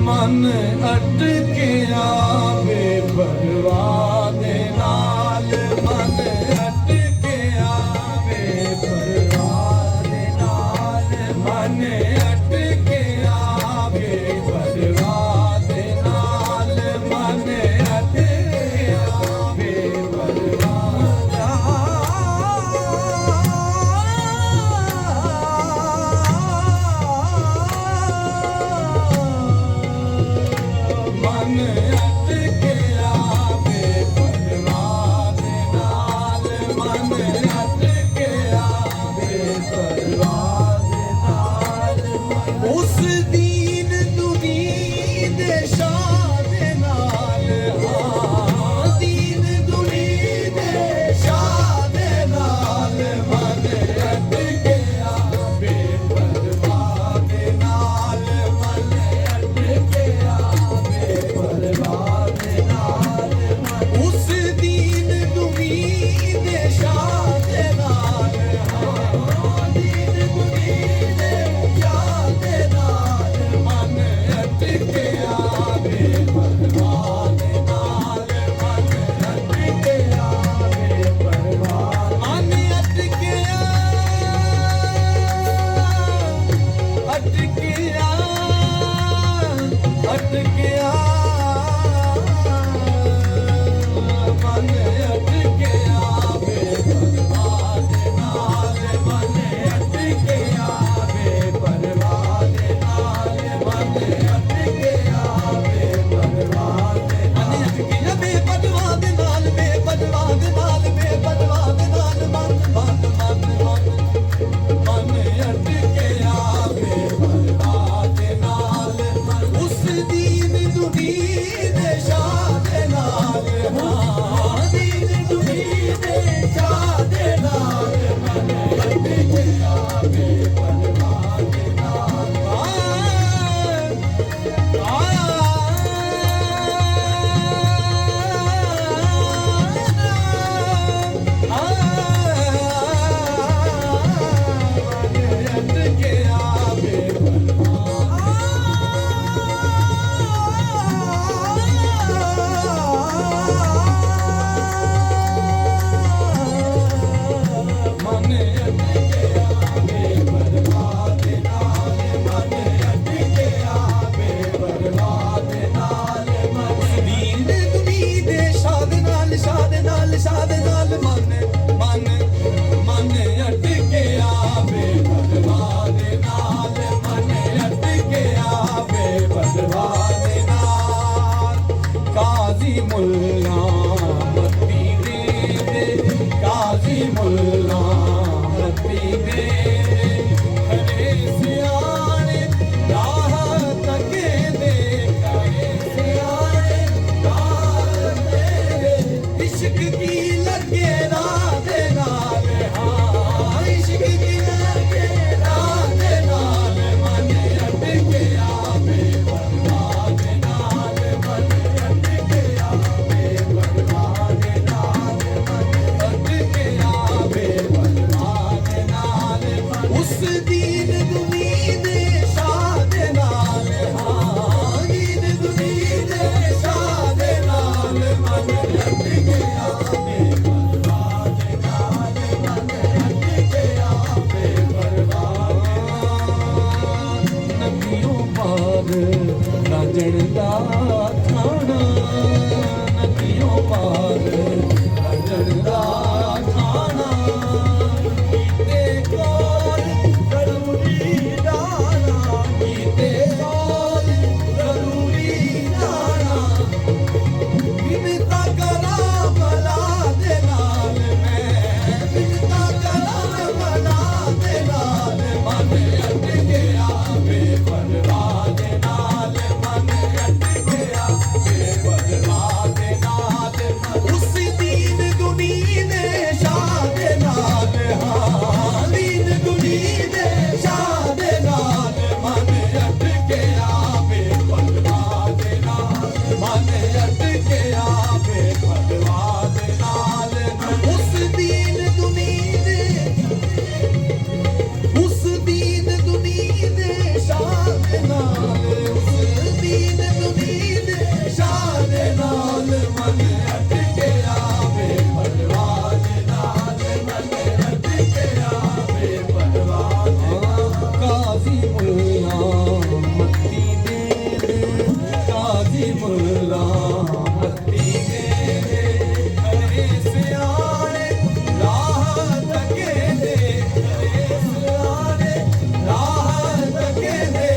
ਮਨ ਅਟਕਿਆ ਵੇ ਪਰਵਾਹ ਦੇ ਨਾਲ, ਮਨ ਅਟਕਿਆ ਵੇ ਪਰਵਾਹ ਦੇ ਨਾਲ, ਮਨ ਅਟਕਿਆ ਵੇ ਪਰਵਾਹ ਦੇ ਨਾਲ, ਮਨ ਅਟਕਿਆ ਵੇ ਪਰਵਾਹ ਮਨ ਅਟਕਿਆ ਵੇ ਪਰਵਾਹ ਦੇ ਨਾਲ, ਮਨ ਅਟਕਿਆ ਵੇ ਪਰਵਾਹ ਦੇ ਨਾਲ। ਉਸ ਦੀਨ ਦੁਨੀ ਦੇ ਸ਼ਾਹ ਦੇ ਨਾਲ, ਹਾਂ ਦੀਨ ਦੁਨੀ ਦੇ ਸ਼ਾਹ ਦੇ ਨਾਲ, ਮਨ ਅਟਕਿਆ ਵੇ ਪਰਵਾਹ ਦੇ ਨਾਲ, ਮਨ ਅਟਕਿਆ ਪਰਵਾਹ ਦੇ ਨਾਲ। ਉਸ ਦੀਨ ਦੁਨੀ ਦੇ ਸ਼ਾਹ ਦੇ ਨਾਲ, ਹਾਂ ਦੀਨ ਦੁਨੀ ਦੇ ਸ਼ਾਹ ਦੇ ਨਾਲ, ਮਨ ਅਟਕਿਆ ਵੇ ਪਰਵਾਹ ਦੇ ਨਾਲ, ਮਨ ਅਟਕਿਆ ਵੇ ਪਰਵਾਹ, ਮਨ ਅਟਕਿਆ ਅਟਕਿਆ ਅਟਕਿਆ ਮਨ ਅਟਕਿਆ ਵੇ ਪਰਵਾਹ ਦੇ ਨਾਲ, ਮਨ ਅਟਕਿਆ ਵੇ ਪਰਵਾਹ ਦੇ ਨਾਲ, ਮਨ ਅਟਕਿਆ ਵੇ ਪਰਵਾਹ ਦੇ ਨਾਲ, ਮਨ ਅਟਕਿਆ ਵੇ ਪਰਵਾਹ ਦੇ ਨਾਲ, ਵੇ ਪਰਵਾਹ ਦੇ ਨਾਲ, ਵੇ ਪਰਵਾਹ ਦੇ ਨਾਲ, ਮਨ ਮਨ ਮਨ ਮਨ ਅਟਕਿਆ ਵੇ ਪਰਵਾਹ ਦੇ ਨਾਲ। ਉਸ ਦੀਨ ਦੁਨੀ ਦੇ ਸ਼ਾਹ ਦੇ ਨਾਲ, ਹਾਂ ਦੀਨ ਦੁਨੀ ਦੇ ਸ਼ਾਹ ਦੇ ਨਾਲ, ਮਨ ਅਟਕਿਆ ਵੇ ਪਰਵਾਹ ਦੇ ਨਾਲ। ਸ਼ਾਹ ਦੇ ਨਾਲ, ਸ਼ਾਹ ਦੇ ਨਾਲ, ਮਨ ਮਨ ਮਨ ਅਟਕਿਆ ਵੇ ਪਰਵਾਹ ਦੇ ਨਾਲ, ਮਨ ਅਟਕਿਆ ਵੇ ਪਰਵਾਹ ਦੇ ਨਾਲ। ਕਾਜ਼ੀ ਮੁੱਲਾ ਮੱਤੀ ਦੇ, ਕਾਜ਼ੀ ਮੁੱਲਾ ਮੱਤੀ ਦੇ, ਖਰੇ ਸਿਆਣੇ ਰਾਹ ਤੱਕਦੇ, ਖਰੇ ਸਿਆਣੇ ਰਾਹ ਤੱਕਦੇ, ਇਸ਼ਕ ਕੀ ਲੱਗੇ ਰਾਹ ਦੇ ਨਾਲ, ਹਾਂ ਇਸ਼ਕ ਕੀ ਲੱਗੇ ਰਾਹ ਦੇ ਨਾਲ, ਮਨ ਅਟਕਿਆ ਵੇ ਪਰਵਾਹ ਦੇ ਨਾਲ, ਮਨ ਅਟਕਿਆ ਵੇ ਪਰਵਾਹ ਦੇ ਨਾਲ, ਮਨ ਅਟਕਿਆ ਵੇ ਪਰਵਾਹ ਦੇ ਨਾਲ। ਉਸ ਦੀਨ ਦੁਨੀ ਦੇ ਸ਼ਾਹ ਦੇ ਨਾਲ, ਹਾਂ ਦੀਨ ਦੁਨੀ ਦੇ ਸ਼ਾਹ ਦੇ ਨਾਲ, ਮਨ ਅਟਕਿਆ ਵੇ ਪਰਵਾਹ ਦੇ ਨਾਲ, ਮਨ ਅਟਕਿਆ ਵੇ ਪਰਵਾਹ ਦੇ ਨਾਲ। ਨਦੀਓਂ ਪਾਰ ਰਾਜਣ ਦਾ ਥਾਣਾ, ਨਦੀਓਂ ਪਾਰ ਰਾਜਣ ਦਾ ਥਾਣਾ, ਕੀਤੇ ਕੋਲ ਜ਼ਰੂਰੀ ਜਾਣਾ, ਕੀਤੇ ਕੋਲ ਜ਼ਰੂਰੀ ਜਾਣਾ। ਬਿਨਤਾ ਕਰਾਂ ਭਲਾ ਦੇ ਨਾਲ, ਮੈਂ ਬਿਨਤਾ ਕਰਾਂ ਭਲਾ ਦੇ ਨਾਲ, ਮਨ ਅਟਕਿਆ ਵੇ ਪਰਵਾਹ ਦੇ ਨਾਲ, ਮਨ ਅਟਕਿਆ ਵੇ ਪਰਵਾਹ ਨਾਲ ਮਨ ਅਟਕਿਆ ਵੇ ਪਰਵਾਹ ਦੇ ਨਾਲ ਮਨ ਅਟਕਿਆ ਵੇ ਪਰਵਾਹ ਦੇ ਨਾਲ ਕਾਜ਼ੀ ਮੁੱਲਾ ਮੱਤੀ ਦੇ ਕਾਜ਼ੀ ਮੁੱਲਾ ਮੱਤੀ ਦੇ ਕਰੇ ਸਿਆਣੇ ਰਾਹ ਤੱਕੇ ਦੇ ਕਰੇ ਸਿਆਣੇ ਰਾਹ ਤੱਕੇ ਦੇ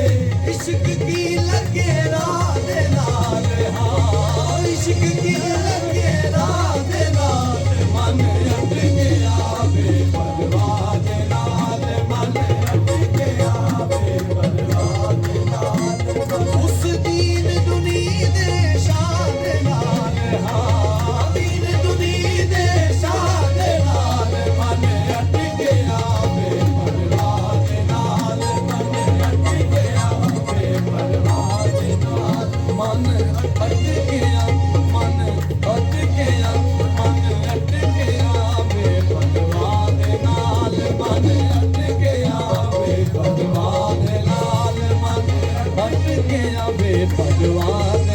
ਇਸ਼ਕ ਕੀ ਲੱਗੇ ਰਾਹ ਦੇ ਨਾਲ ਹਾਂ ਇਸ਼ਕ ਕੀ ਲੱਗੇ ਰਾਹ ਦੇ ਨਾਲ ਮਨ ਅਟਕਿਆ ਵੇ ਪਰਵਾਹ ਦੇ ਨਾਲ ਮਨ ਅਟਕਿਆ ਵੇ ਪਰਵਾਹ ਦੇ ਨਾਲ ਉਸ ਦੀਨ ਦੁਨੀ ਦੇ ਸ਼ਾਨ ਦੇ ਨਾਲ ਹਾਂ ਦੀਨ ਦੁਨੀ ਦੇ ਸ਼ਾਨ ਦੇ ਨਾਲ ਮਨ ਅਟਕਿਆ ਵੇ ਪਰਵਾਹ ਦੇ ਨਾਲ ਮਨ ਅਟਕਿਆ ਵੇ ਪਰਵਾਹ ਦੇ ਨਾਲ ਮਨ ਅਟਕਿਆ ਮਨ ਅਟਕਿਆ ਮਨ ਅਟਕਿਆ ਵੇ ਭਗਵਾਨ ਦੇ ਨਾਲ ਮਨ ਅਟਕਿਆ ਵੇ ਭਗਵਾਨ ਦੇ ਨਾਲ ਮਨ ਅਟਕਿਆ ਵੇ ਭਗਵਾਨ